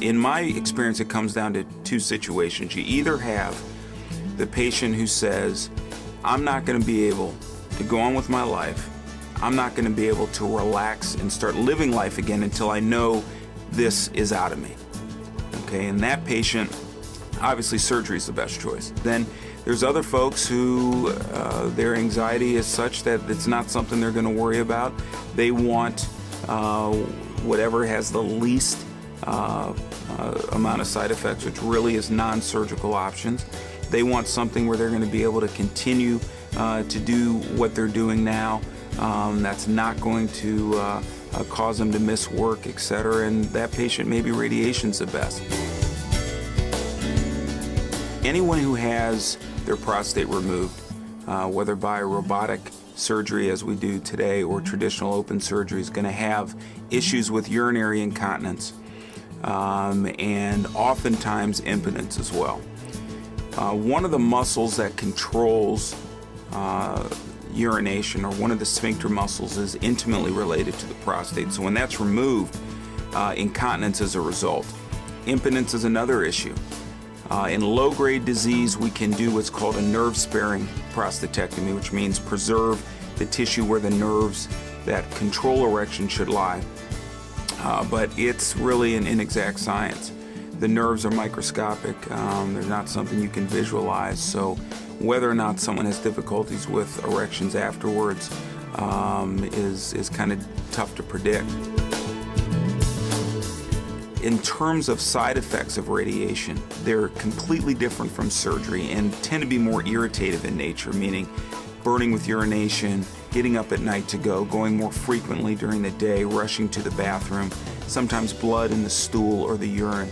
In my experience, it comes down to two situations. You either have the patient who says, I'm not going to be able to go on with my life. I'm not going to be able to relax and start living life again until I know this is out of me. Okay, and that patient, obviously surgery is the best choice. Then there's other folks who their anxiety is such that it's not something they're going to worry about. They want whatever has the least amount of side effects, which really is non-surgical options. They want something where they're going to be able to continue to do what they're doing now. That's not going to cause them to miss work, etc. And that patient, maybe radiation's the best. Anyone who has their prostate removed, whether by robotic surgery as we do today or traditional open surgery, is going to have issues with urinary incontinence and oftentimes impotence as well. One of the muscles that controls urination, or one of the sphincter muscles, is intimately related to the prostate. So when that's removed, incontinence is a result. Impotence is another issue. In low-grade disease, we can do what's called a nerve-sparing prostatectomy, which means preserve the tissue where the nerves that control erection should lie. But it's really an inexact science. The nerves are microscopic. They're not something you can visualize. So whether or not someone has difficulties with erections afterwards is kind of tough to predict. In terms of side effects of radiation, they're completely different from surgery and tend to be more irritative in nature, meaning burning with urination, getting up at night to go, going more frequently during the day, rushing to the bathroom, sometimes blood in the stool or the urine.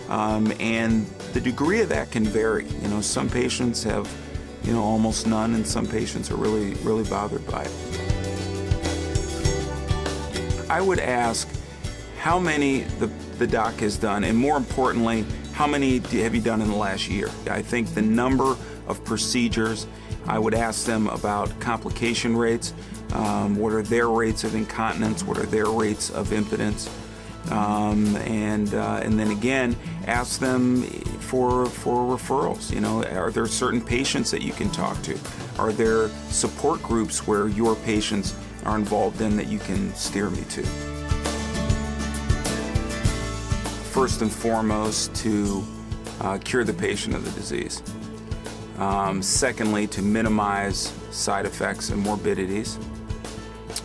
And the degree of that can vary. You know, some patients have, almost none, and some patients are really, really bothered by it. I would ask how many the doc has done, and more importantly, how many have you done in the last year? I think the number of procedures, I would ask them about complication rates, what are their rates of incontinence, what are their rates of impotence, and then again, ask them for referrals. Are there certain patients that you can talk to? Are there support groups where your patients are involved in that you can steer me to? First and foremost, to cure the patient of the disease. Secondly, to minimize side effects and morbidities.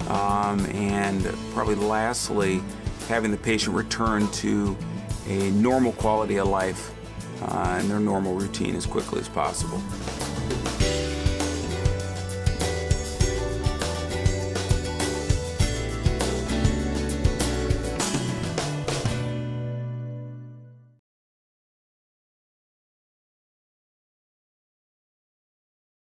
And probably lastly, having the patient return to a normal quality of life and their normal routine as quickly as possible.